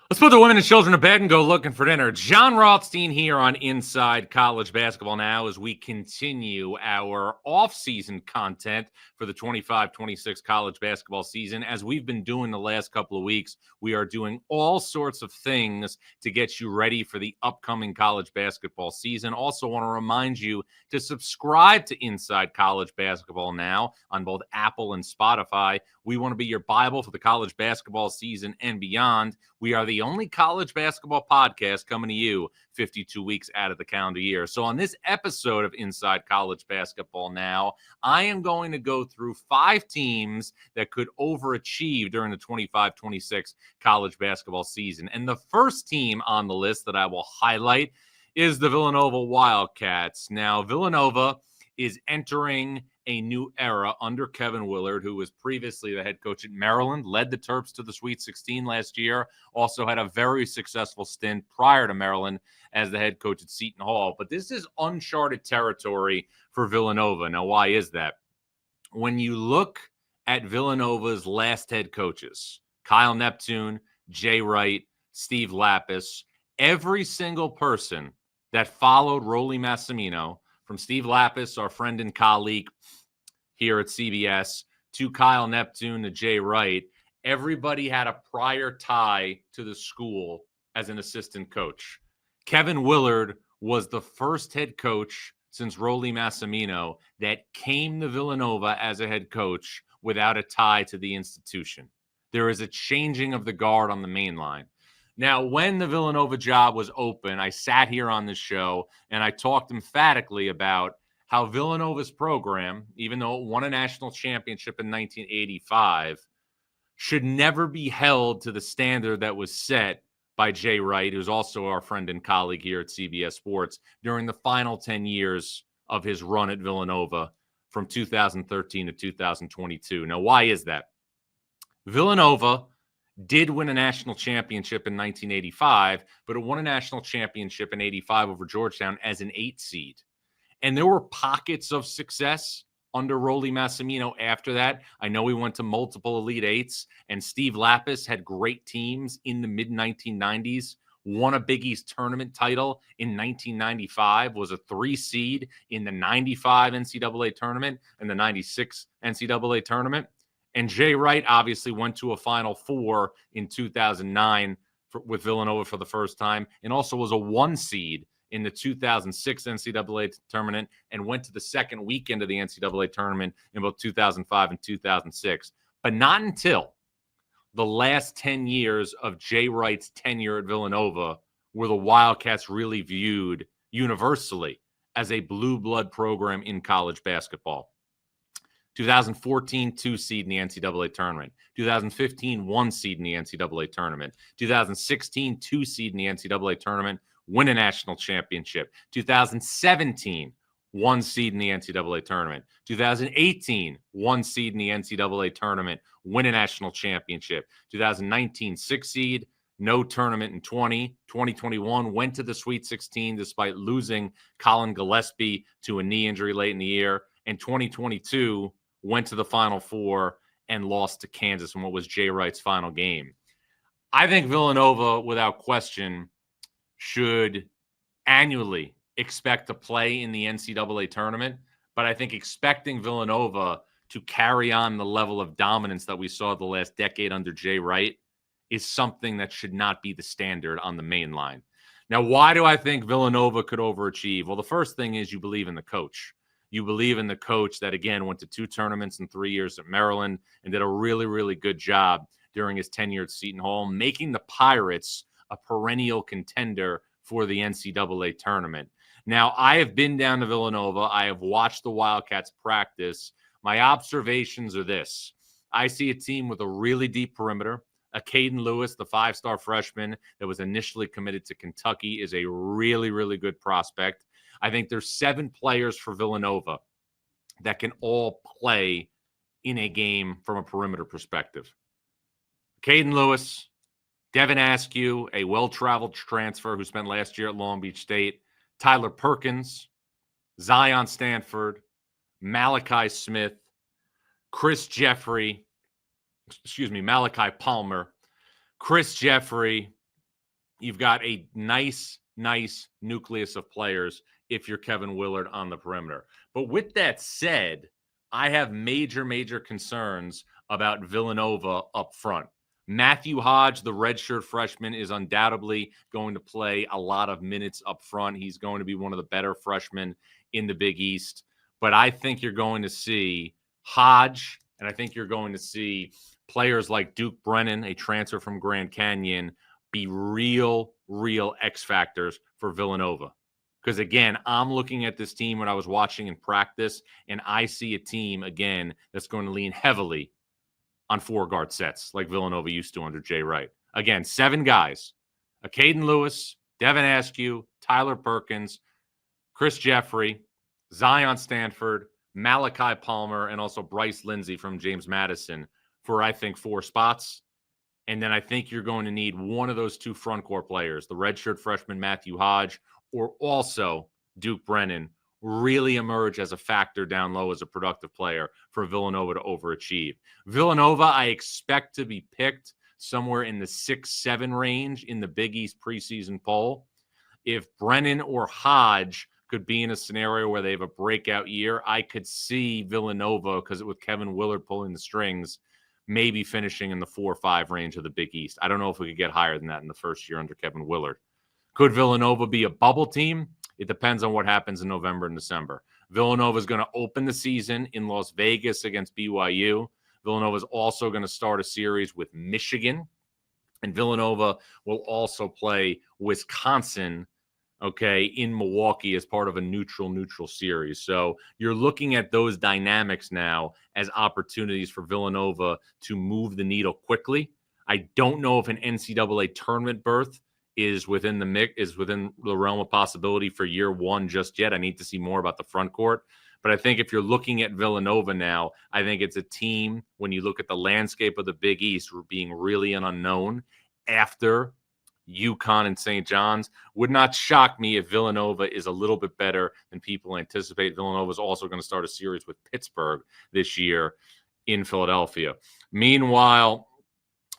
Let's put the women and children to bed and go looking for dinner. Jon Rothstein here on Inside College Basketball Now as we continue our off-season content for the 25-26 college basketball season. As we've been doing the last couple of weeks, we are doing all sorts of things to get you ready for the upcoming college basketball season. Also want to remind you to subscribe to Inside College Basketball Now on both Apple and Spotify. We want to be your Bible for the college basketball season and beyond. We are the only college basketball podcast coming to you 52 weeks out of the calendar year. So on this episode of Inside College Basketball Now, I am going to go through 5 teams that could overachieve during the 25-26 college basketball season. And the first team on the list that I will highlight is the Villanova Wildcats. Now, Villanova is entering a new era under Kevin Willard, who was previously the head coach at Maryland, led the Terps to the Sweet 16 last year, also had a very successful stint prior to Maryland as the head coach at Seton Hall. But this is uncharted territory for Villanova. Now, why is that? When you look at Villanova's last head coaches, Kyle Neptune, Jay Wright, Steve Lapis, every single person that followed Rollie Massimino, from Steve Lapis, our friend and colleague here at CBS, to Kyle Neptune, to Jay Wright, everybody had a prior tie to the school as an assistant coach. Kevin Willard was the first head coach since Rollie Massimino that came to Villanova as a head coach without a tie to the institution. There is a changing of the guard on the main line. Now, when the Villanova job was open, I sat here on this show and I talked emphatically about how Villanova's program, even though it won a national championship in 1985, should never be held to the standard that was set by Jay Wright, who's also our friend and colleague here at CBS Sports, during the final 10 years of his run at Villanova from 2013 to 2022. Now, why is that? Villanova did win a national championship in 1985, but it won a national championship in 85 over Georgetown as an 8 seed. And there were pockets of success under Rollie Massimino after that. I know he went to multiple Elite Eights, and Steve Lapis had great teams in the mid-1990s, won a Big East tournament title in 1995, was a 3 seed in the 95 NCAA tournament and the 96 NCAA tournament. And Jay Wright obviously went to a Final Four in 2009 with Villanova for the first time, and also was a 1 seed in the 2006 NCAA tournament and went to the second weekend of the NCAA tournament in both 2005 and 2006. But not until the last 10 years of Jay Wright's tenure at Villanova were the Wildcats really viewed universally as a blue blood program in college basketball. 2014, 2 seed in the NCAA tournament. 2015, 1 seed in the NCAA tournament. 2016, 2 seed in the NCAA tournament, win a national championship. 2017, 1 seed in the NCAA tournament. 2018, 1 seed in the NCAA tournament, win a national championship. 2019, 6 seed, no tournament in 2021, went to the Sweet 16 despite losing Colin Gillespie to a knee injury late in the year. And 2022, went to the Final Four and lost to Kansas in what was Jay Wright's final game. I think Villanova, without question, should annually expect to play in the NCAA tournament. But I think expecting Villanova to carry on the level of dominance that we saw the last decade under Jay Wright is something that should not be the standard on the main line. Now, why do I think Villanova could overachieve? Well, the first thing is you believe in the coach. You believe in the coach that, again, went to 2 tournaments in 3 years at Maryland and did a really, really good job during his tenure at Seton Hall, making the Pirates a perennial contender for the NCAA tournament. Now, I have been down to Villanova. I have watched the Wildcats practice. My observations are this. I see a team with a really deep perimeter. A Caden Lewis, the 5-star freshman that was initially committed to Kentucky, is a really, really good prospect. I think there's 7 players for Villanova that can all play in a game from a perimeter perspective. Caden Lewis, Devin Askew, a well-traveled transfer who spent last year at Long Beach State, Tyler Perkins, Zion Stanford, Malachi Smith, Malachi Palmer, Chris Jeffrey, you've got a nice nucleus of players if you're Kevin Willard on the perimeter. But with that said, I have major concerns about Villanova up front. Matthew Hodge, the redshirt freshman, is undoubtedly going to play a lot of minutes up front. He's going to be one of the better freshmen in the Big East. But I think you're going to see Hodge, and I think you're going to see players like Duke Brennan, a transfer from Grand Canyon, be real X factors for Villanova. Because, again, I'm looking at this team when I was watching in practice, and I see a team, again, that's going to lean heavily on four-guard sets like Villanova used to under Jay Wright. Again, 7 guys: Caden Lewis, Devin Askew, Tyler Perkins, Chris Jeffrey, Zion Stanford, Malachi Palmer, and also Bryce Lindsey from James Madison for, I think, 4 spots. And then I think you're going to need one of those 2 front court players, the redshirt freshman Matthew Hodge, or also Duke Brennan, really emerge as a factor down low as a productive player for Villanova to overachieve. Villanova, I expect to be picked somewhere in the 6-7 range in the Big East preseason poll. If Brennan or Hodge could be in a scenario where they have a breakout year, I could see Villanova, because with Kevin Willard pulling the strings, maybe finishing in the 4 or 5 range of the Big East. I don't know if we could get higher than that in the first year under Kevin Willard. Could Villanova be a bubble team? It depends on what happens in November and December. Villanova is going to open the season in Las Vegas against BYU. Villanova is also going to start a series with Michigan. And Villanova will also play Wisconsin, in Milwaukee as part of a neutral series. So you're looking at those dynamics now as opportunities for Villanova to move the needle quickly. I don't know if an NCAA tournament berth is within the realm of possibility for year one just yet. I need to see more about the front court. But I think if you're looking at Villanova now, I think it's a team, when you look at the landscape of the Big East, being really an unknown after UConn and St. John's. Would not shock me if Villanova is a little bit better than people anticipate. Villanova is also going to start a series with Pittsburgh this year in Philadelphia. Meanwhile,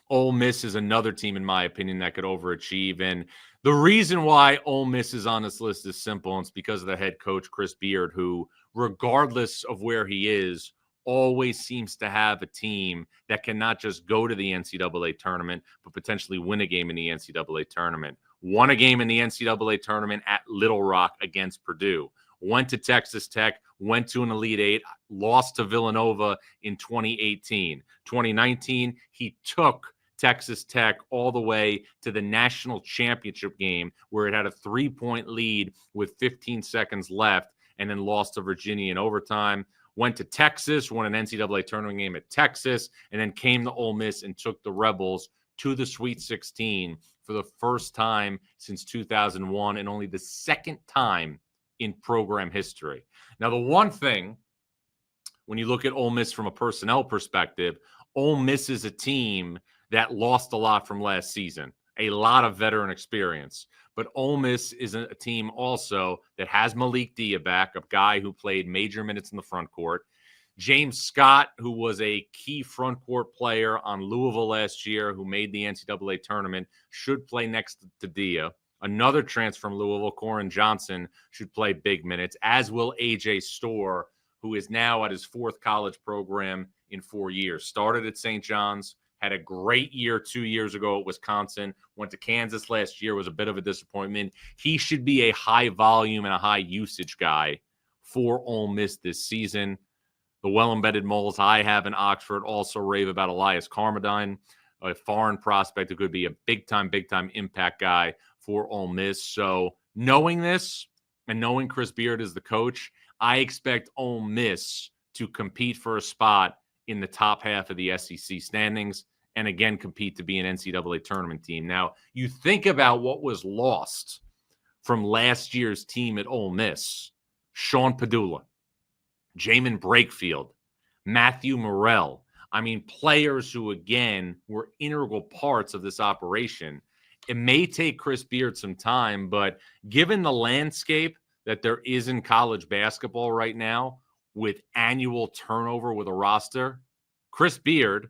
Ole Miss is another team, in my opinion, that could overachieve. And the reason why Ole Miss is on this list is simple. And it's because of the head coach, Chris Beard, who, regardless of where he is, always seems to have a team that can not just go to the NCAA tournament, but potentially win a game in the NCAA tournament. Won a game in the NCAA tournament at Little Rock against Purdue. Went to Texas Tech, went to an Elite Eight, lost to Villanova in 2018. 2019, he took Texas Tech all the way to the national championship game where it had a 3-point lead with 15 seconds left and then lost to Virginia in overtime. Went to Texas, won an NCAA tournament game at Texas, and then came to Ole Miss and took the Rebels to the Sweet 16 for the first time since 2001 and only the second time in program history. Now, the one thing, when you look at Ole Miss from a personnel perspective, Ole Miss is a team that lost a lot from last season, a lot of veteran experience. But Ole Miss is a team also that has Malik Dia back, a guy who played major minutes in the front court. James Scott, who was a key front court player on Louisville last year, who made the NCAA tournament, should play next to Dia. Another transfer from Louisville, Corin Johnson, should play big minutes, as will A.J. Storr, who is now at his 4th college program in 4 years. Started at St. John's, had a great year 2 years ago at Wisconsin, went to Kansas last year, was a bit of a disappointment. He should be a high volume and a high usage guy for Ole Miss this season. The well-embedded moles I have in Oxford also rave about Elias Carmodine, a foreign prospect who could be a big-time impact guy for Ole Miss. So knowing this and knowing Chris Beard is the coach, I expect Ole Miss to compete for a spot in the top half of the SEC standings and, again, compete to be an NCAA tournament team. Now, you think about what was lost from last year's team at Ole Miss: Sean Padula, Jamin Brakefield, Matthew Morrell. I mean, players who, again, were integral parts of this operation. It may take Chris Beard some time, but given the landscape that there is in college basketball right now, with annual turnover with a roster, Chris Beard,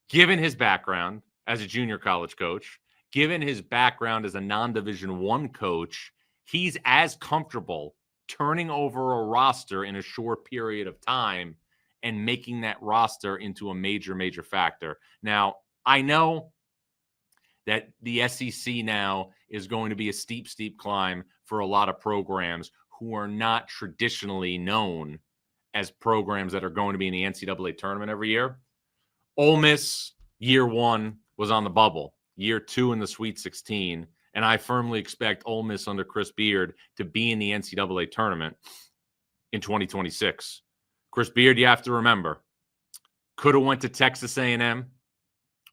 given his background as a junior college coach, given his background as a non-Division I coach, he's as comfortable turning over a roster in a short period of time and making that roster into a major factor. Now, I know that the SEC now is going to be a steep climb for a lot of programs who are not traditionally known as programs that are going to be in the NCAA tournament every year. Ole Miss, year one, was on the bubble. Year two in the Sweet 16. And I firmly expect Ole Miss under Chris Beard to be in the NCAA tournament in 2026. Chris Beard, you have to remember, could have went to Texas A&M,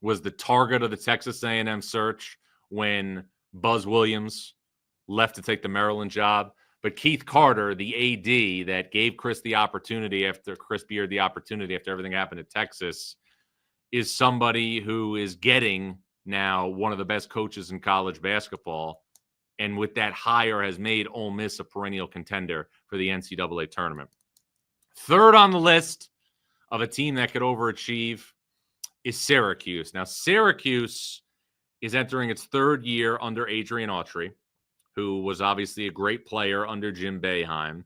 was the target of the Texas A&M search when Buzz Williams left to take the Maryland job. But Keith Carter, the AD that gave Chris Beard the opportunity after everything happened at Texas, is somebody who is getting now one of the best coaches in college basketball. And with that hire has made Ole Miss a perennial contender for the NCAA tournament. Third on the list of a team that could overachieve is Syracuse. Now, Syracuse is entering its third year under Adrian Autry, who was obviously a great player under Jim Boeheim.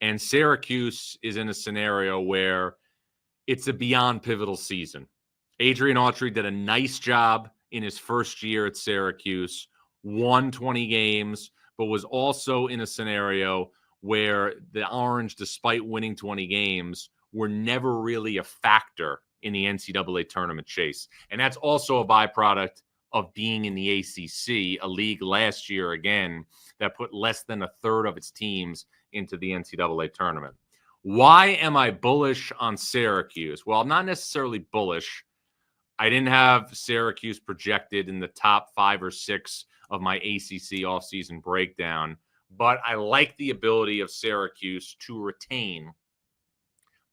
And Syracuse is in a scenario where it's a beyond pivotal season. Adrian Autry did a nice job in his first year at Syracuse, won 20 games, but was also in a scenario where the Orange, despite winning 20 games, were never really a factor in the NCAA tournament chase. And that's also a byproduct of being in the ACC, a league last year, again, that put less than a third of its teams into the NCAA tournament. Why am I bullish on Syracuse? Well, I'm not necessarily bullish. I didn't have Syracuse projected in the top 5 or 6 of my ACC offseason breakdown, but I like the ability of Syracuse to retain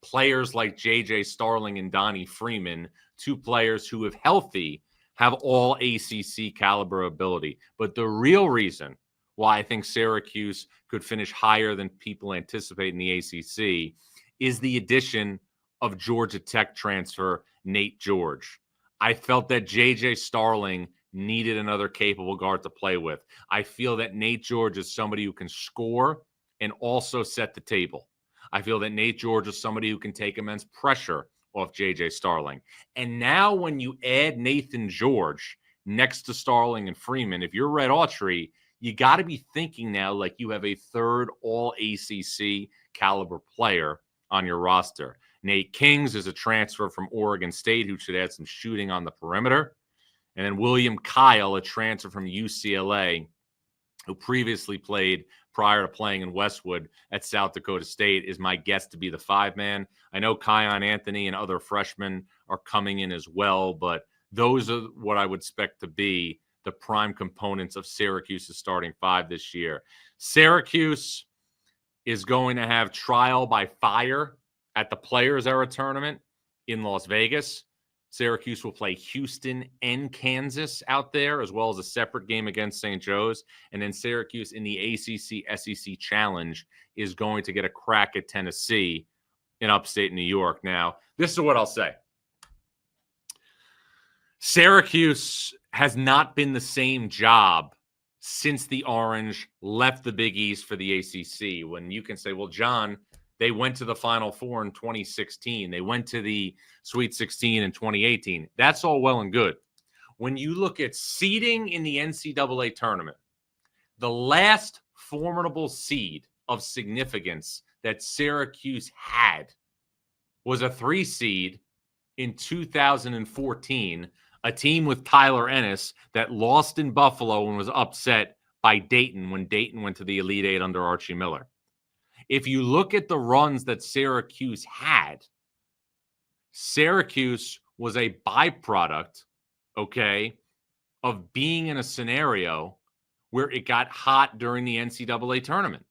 players like J.J. Starling and Donnie Freeman, two players who, if healthy, have all ACC caliber ability. But the real reason why I think Syracuse could finish higher than people anticipate in the ACC is the addition of Georgia Tech transfer Nate George. I felt that J.J. Starling needed another capable guard to play with. I feel that Nate George is somebody who can score and also set the table. I feel that Nate George is somebody who can take immense pressure off J.J. Starling. And now when you add Nathan George next to Starling and Freeman, if you're Red Autry, you got to be thinking now like you have a third all-ACC caliber player on your roster. Nate Kings is a transfer from Oregon State who should add some shooting on the perimeter. And then William Kyle, a transfer from UCLA, who previously played prior to playing in Westwood at South Dakota State, is my guess to be the 5-man. I know Kion Anthony and other freshmen are coming in as well, but those are what I would expect to be the prime components of Syracuse's starting 5 this year. Syracuse is going to have trial by fire at the Players Era tournament in Las Vegas. Syracuse will play Houston and Kansas out there, as well as a separate game against St. Joe's. And then Syracuse in the ACC-SEC Challenge is going to get a crack at Tennessee in upstate New York. Now, this is what I'll say. Syracuse has not been the same job since the Orange left the Big East for the ACC. When you can say, well, John, they went to the Final Four in 2016. They went to the Sweet 16 in 2018. That's all well and good. When you look at seeding in the NCAA tournament, the last formidable seed of significance that Syracuse had was a 3 seed in 2014, a team with Tyler Ennis that lost in Buffalo and was upset by Dayton when Dayton went to the Elite Eight under Archie Miller. If you look at the runs that Syracuse had, Syracuse was a byproduct, okay, of being in a scenario where it got hot during the NCAA tournament.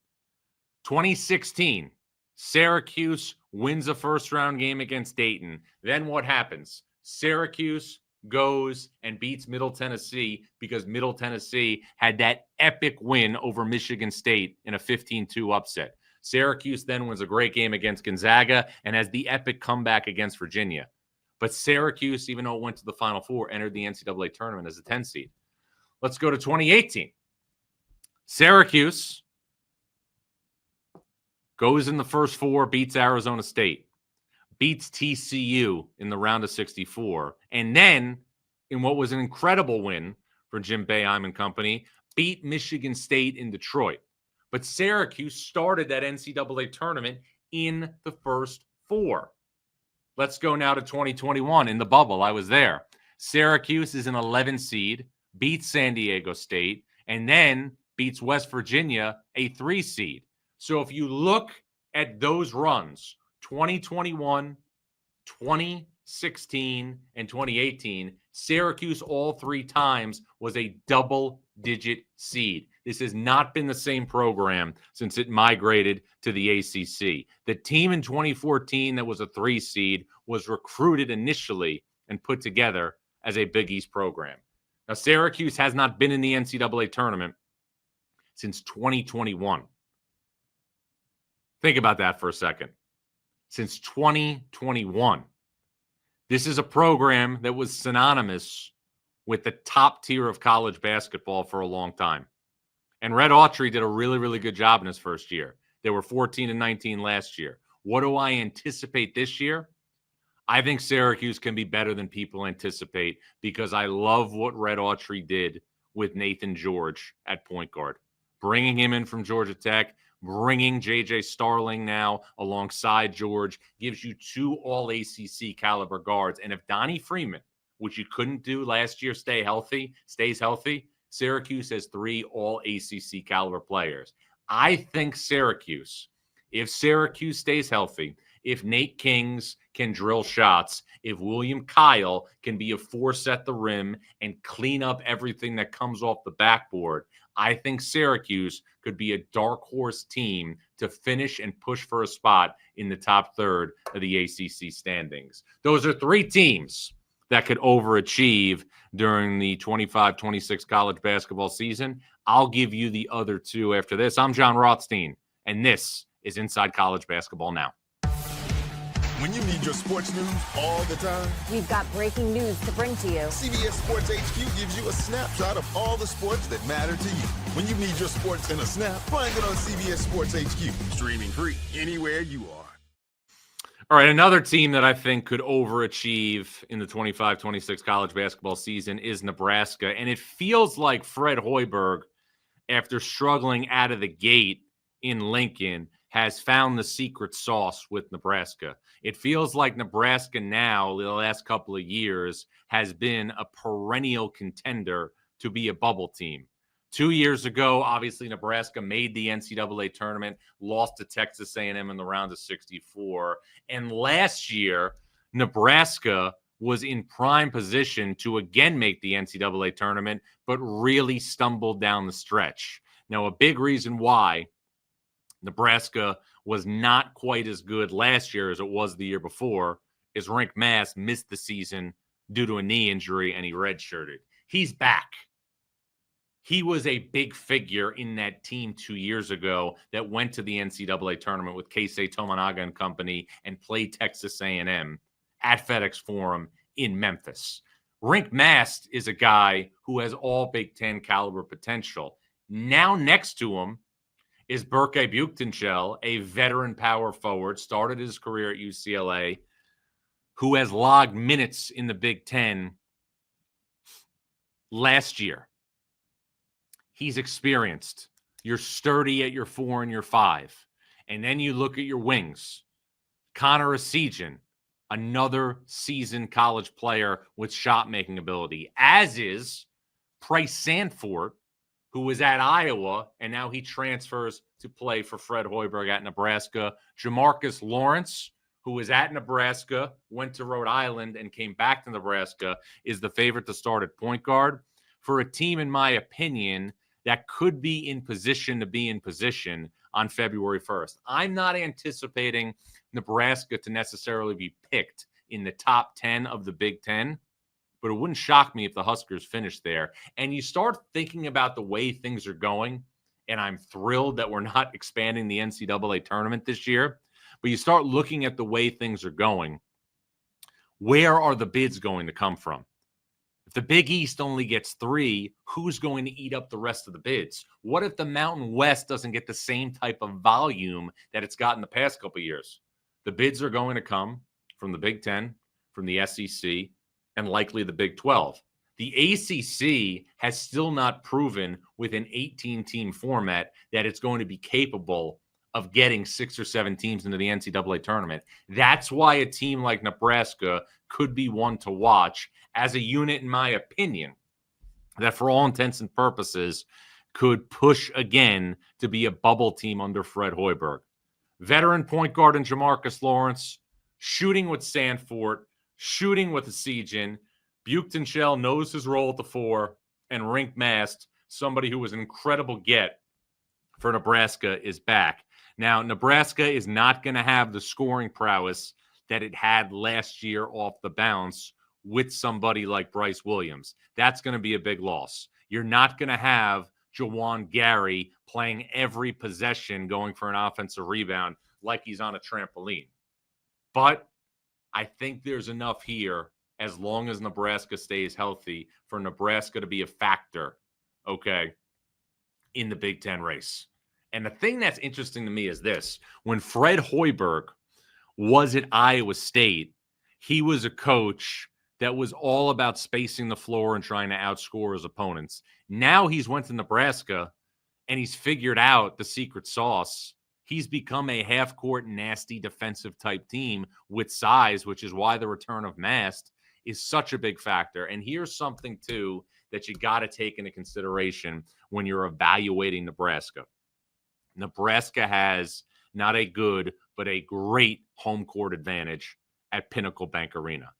2016, Syracuse wins a first-round game against Dayton. Then what happens? Syracuse goes and beats Middle Tennessee because Middle Tennessee had that epic win over Michigan State in a 15-2 upset. Syracuse then wins a great game against Gonzaga and has the epic comeback against Virginia. But Syracuse, even though it went to the Final Four, entered the NCAA tournament as a 10 seed. Let's go to 2018. Syracuse goes in the first four, beats Arizona State, beats TCU in the round of 64, and then, in what was an incredible win for Jim Boeheim and company, beat Michigan State in Detroit. But Syracuse started that NCAA tournament in the first four. Let's go now to 2021 in the bubble. I was there. Syracuse is an 11 seed, beats San Diego State, and then beats West Virginia, a 3 seed. So if you look at those runs, 2021, 2016, and 2018, Syracuse all 3 times was a double-digit seed. This has not been the same program since it migrated to the ACC. The team in 2014 that was a 3 seed was recruited initially and put together as a Big East program. Now, Syracuse has not been in the NCAA tournament since 2021. Think about that for a second. Since 2021. This is a program that was synonymous with the top tier of college basketball for a long time. And Red Autry did a really, really good job in his first year. They were 14-19 last year. What do I anticipate this year? I think Syracuse can be better than people anticipate because I love what Red Autry did with Nathan George at point guard. Bringing him in from Georgia Tech, bringing J.J. Starling now alongside George gives you 2 all-ACC caliber guards. And if Donnie Freeman, which you couldn't do last year, stays healthy, Syracuse has 3 all-ACC caliber players. I think Syracuse, if Syracuse stays healthy, if Nate Kings can drill shots, if William Kyle can be a force at the rim and clean up everything that comes off the backboard, I think Syracuse could be a dark horse team to finish and push for a spot in the top third of the ACC standings. Those are 3 teams that could overachieve during the 25-26 college basketball season. I'll give you the other 2 after this. I'm Jon Rothstein, and this is Inside College Basketball Now. When you need your sports news all the time, we've got breaking news to bring to you. CBS Sports HQ gives you a snapshot of all the sports that matter to you. When you need your sports in a snap, find it on CBS Sports HQ. Streaming free anywhere you are. All right, another team that I think could overachieve in the 25-26 college basketball season is Nebraska. And it feels like Fred Hoiberg, after struggling out of the gate in Lincoln, has found the secret sauce with Nebraska. It feels like Nebraska now, the last couple of years, has been a perennial contender to be a bubble team. 2 years ago, obviously, Nebraska made the NCAA tournament, lost to Texas A&M in the round of 64. And last year, Nebraska was in prime position to again make the NCAA tournament, but really stumbled down the stretch. Now, a big reason why Nebraska was not quite as good last year as it was the year before is Rienk Mast missed the season due to a knee injury, and he redshirted. He's back. He was a big figure in that team 2 years ago that went to the NCAA tournament with Keisei Tominaga and company and played Texas A&M at FedEx Forum in Memphis. Rienk Mast is a guy who has all Big Ten caliber potential. Now next to him is Berke Buchtenschel, a veteran power forward, started his career at UCLA, who has logged minutes in the Big Ten last year. He's experienced. You're sturdy at your 4 and your 5. And then you look at your wings. Connor Essegian, another seasoned college player with shot-making ability, as is Price Sandfort, who was at Iowa, and now he transfers to play for Fred Hoiberg at Nebraska. Jamarcus Lawrence, who was at Nebraska, went to Rhode Island, and came back to Nebraska, is the favorite to start at point guard for a team, in my opinion, that could be in position to be in position on February 1st. I'm not anticipating Nebraska to necessarily be picked in the top 10 of the Big Ten, but it wouldn't shock me if the Huskers finished there. And you start thinking about the way things are going, and I'm thrilled that we're not expanding the NCAA tournament this year, but you start looking at the way things are going. Where are the bids going to come from? If the Big East only gets 3, who's going to eat up the rest of the bids? What if the Mountain West doesn't get the same type of volume that it's got in the past couple of years? The bids are going to come from the Big Ten, from the SEC, and likely the Big 12. The ACC has still not proven with an 18-team format that it's going to be capable of getting 6 or 7 teams into the NCAA tournament. That's why a team like Nebraska could be one to watch as a unit, in my opinion, that for all intents and purposes could push again to be a bubble team under Fred Hoiberg. Veteran point guard in Jamarcus Lawrence, shooting with Sanford, shooting with Esigian. Buchton Shell knows his role at the 4, and Rink Mast, somebody who was an incredible get for Nebraska, is back. Now, Nebraska is not going to have the scoring prowess that it had last year off the bounce with somebody like Bryce Williams. That's going to be a big loss. You're not going to have Jawan Gary playing every possession going for an offensive rebound like he's on a trampoline. But I think there's enough here, as long as Nebraska stays healthy, for Nebraska to be a factor, okay, in the Big Ten race. And the thing that's interesting to me is this. When Fred Hoiberg was at Iowa State, he was a coach that was all about spacing the floor and trying to outscore his opponents. Now he's went to Nebraska, and he's figured out the secret sauce. He's become a half-court, nasty defensive type team with size, which is why the return of Mast is such a big factor. And here's something, too, that you got to take into consideration when you're evaluating Nebraska. Nebraska has not a good, but a great home court advantage at Pinnacle Bank Arena.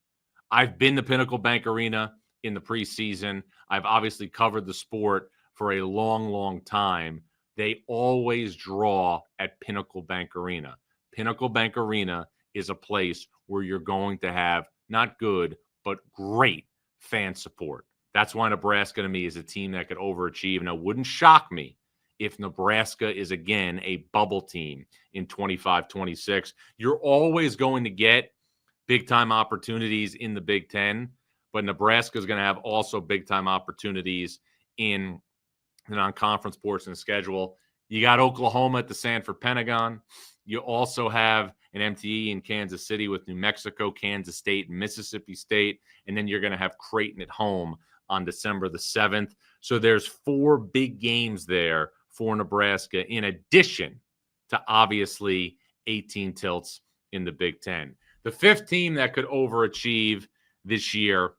I've been to Pinnacle Bank Arena in the preseason. I've obviously covered the sport for a long, long time. They always draw at Pinnacle Bank Arena. Pinnacle Bank Arena is a place where you're going to have not good, but great fan support. That's why Nebraska, to me, is a team that could overachieve. And it wouldn't shock me if Nebraska is, again, a bubble team in 25-26. You're always going to get big-time opportunities in the Big Ten, but Nebraska is going to have also big-time opportunities in the non-conference portion of the schedule. You got Oklahoma at the Sanford Pentagon. You also have an MTE in Kansas City with New Mexico, Kansas State, and Mississippi State. And then you're going to have Creighton at home on December the 7th. So there's 4 big games there for Nebraska, in addition to obviously 18 tilts in the Big Ten. The 5th team that could overachieve this year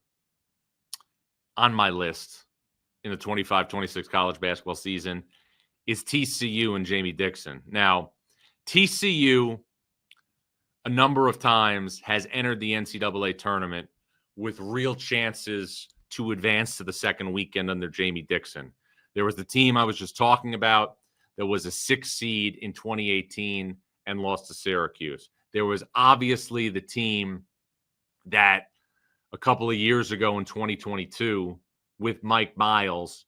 on my list in the 25-26 college basketball season is TCU and Jamie Dixon. Now, TCU a number of times has entered the NCAA tournament with real chances to advance to the second weekend under Jamie Dixon. There was the team I was just talking about that was a 6 seed in 2018 and lost to Syracuse. There was obviously the team that a couple of years ago in 2022 with Mike Miles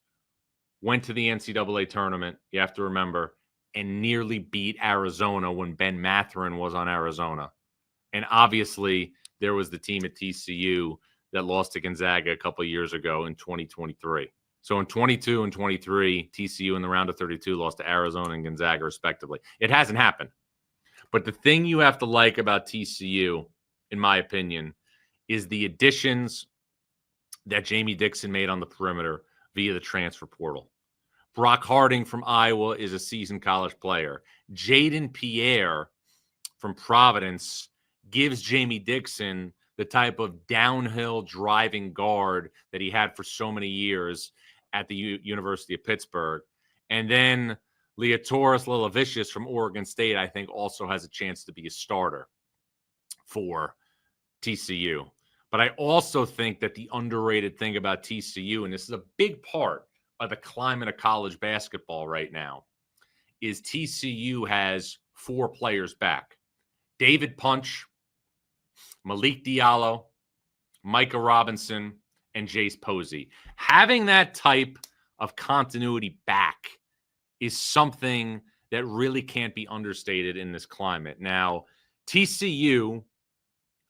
went to the NCAA tournament, you have to remember, and nearly beat Arizona when Ben Mathurin was on Arizona. And obviously there was the team at TCU that lost to Gonzaga a couple of years ago in 2023. So in 22 and 23, TCU in the round of 32 lost to Arizona and Gonzaga respectively. It hasn't happened. But the thing you have to like about TCU, in my opinion, is the additions that Jamie Dixon made on the perimeter via the transfer portal. Brock Harding from Iowa is a seasoned college player. Jaden Pierre from Providence gives Jamie Dixon the type of downhill driving guard that he had for so many years at the University of Pittsburgh. And then Leotoris Lilavicius from Oregon State, I think, also has a chance to be a starter for TCU. But I also think that the underrated thing about TCU, and this is a big part of the climate of college basketball right now, is TCU has 4 players back. David Punch, Malik Diallo, Micah Robinson, and Jace Posey. Having that type of continuity back is something that really can't be understated in this climate. Now, TCU,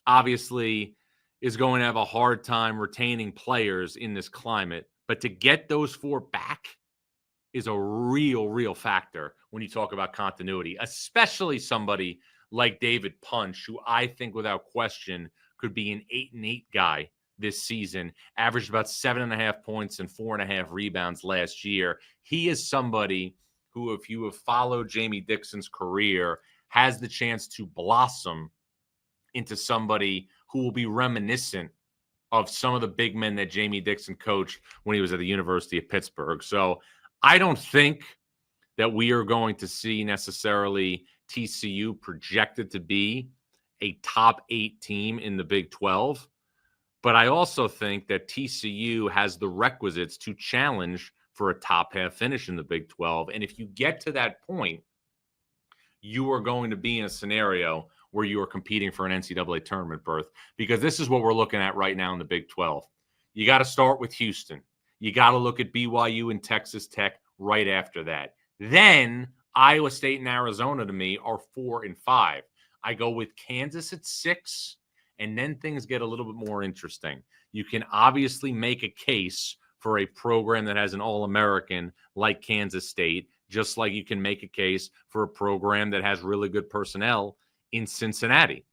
obviously, is going to have a hard time retaining players in this climate. But to get those 4 back is a real factor when you talk about continuity, especially somebody like David Punch, who I think without question could be an 8-8 guy this season, averaged about 7.5 points and 4.5 rebounds last year. He is somebody who, if you have followed Jamie Dixon's career, has the chance to blossom into somebody who will be reminiscent of some of the big men that Jamie Dixon coached when he was at the University of Pittsburgh. So I don't think that we are going to see necessarily TCU projected to be a top 8 team in the Big 12. But I also think that TCU has the requisites to challenge for a top half finish in the Big 12. And if you get to that point, you are going to be in a scenario where you are competing for an NCAA tournament berth, because this is what we're looking at right now in the Big 12. You got to start with Houston. You got to look at BYU and Texas Tech right after that. Then Iowa State and Arizona, to me, are 4 and 5. I go with Kansas at 6, and then things get a little bit more interesting. You can obviously make a case for a program that has an All-American like Kansas State, just like you can make a case for a program that has really good personnel in Cincinnati.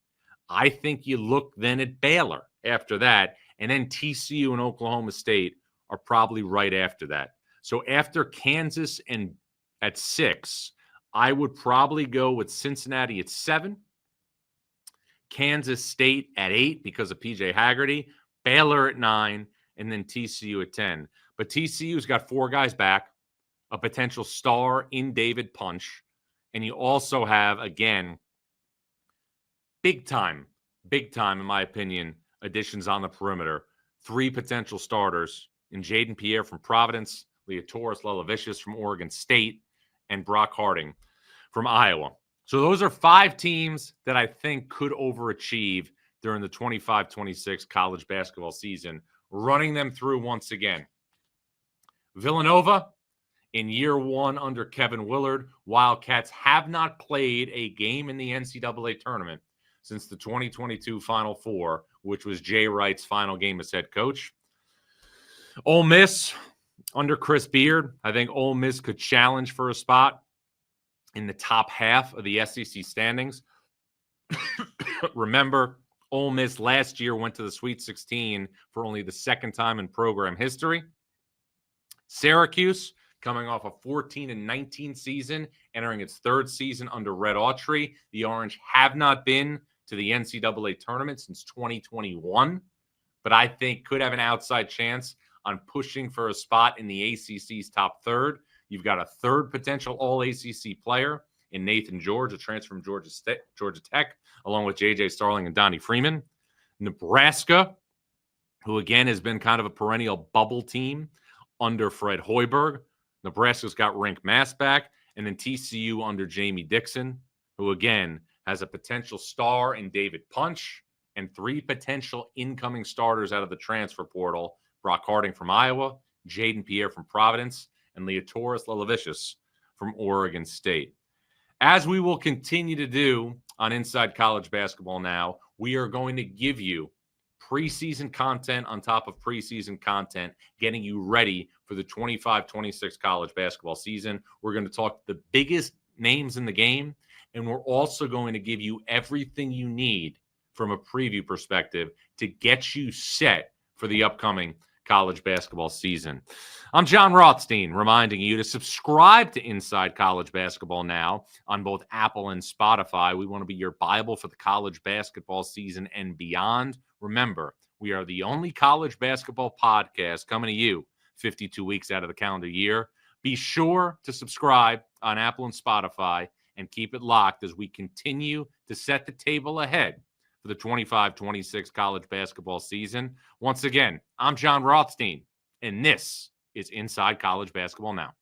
I think you look then at Baylor after that, and then TCU and Oklahoma State are probably right after that. So after Kansas and at 6, I would probably go with Cincinnati at 7, Kansas State at 8 because of PJ Haggerty, Baylor at 9, and then TCU at 10. But TCU's got 4 guys back, a potential star in David Punch, and you also have, again, big time, in my opinion, additions on the perimeter. 3 potential starters in Jaden Pierre from Providence, Leotoris Lelavicius from Oregon State, and Brock Harding from Iowa. So those are 5 teams that I think could overachieve during the 25-26 college basketball season. Running them through once again. Villanova, in year 1 under Kevin Willard, Wildcats have not played a game in the NCAA tournament since the 2022 Final Four, which was Jay Wright's final game as head coach. Ole Miss, under Chris Beard, I think Ole Miss could challenge for a spot in the top half of the SEC standings. Remember, Ole Miss last year went to the Sweet 16 for only the 2nd time in program history. Syracuse, coming off a 14-19 season, entering its 3rd season under Red Autry. The Orange have not been to the NCAA tournament since 2021, but I think could have an outside chance on pushing for a spot in the ACC's top 3rd. You've got a 3rd potential All-ACC player in Nathan George, a transfer from Georgia Tech, along with J.J. Starling and Donnie Freeman. Nebraska, who again has been kind of a perennial bubble team under Fred Hoiberg. Nebraska's got Rink Mass back, and then TCU under Jamie Dixon, who again has a potential star in David Punch and 3 potential incoming starters out of the transfer portal: Brock Harding from Iowa, Jaden Pierre from Providence, and Leotoris Lelavicius from Oregon State. As we will continue to do on Inside College Basketball Now, we are going to give you preseason content on top of preseason content, getting you ready for the 25-26 college basketball season. We're going to talk the biggest names in the game, and we're also going to give you everything you need from a preview perspective to get you set for the upcoming college basketball season. I'm Jon Rothstein, reminding you to subscribe to Inside College Basketball Now on both Apple and Spotify. We want to be your Bible for the college basketball season and beyond. Remember, we are the only college basketball podcast coming to you 52 weeks out of the calendar year. Be sure to subscribe on Apple and Spotify and keep it locked as we continue to set the table ahead for the 25-26 college basketball season. Once again, I'm Jon Rothstein, and this is Inside College Basketball Now.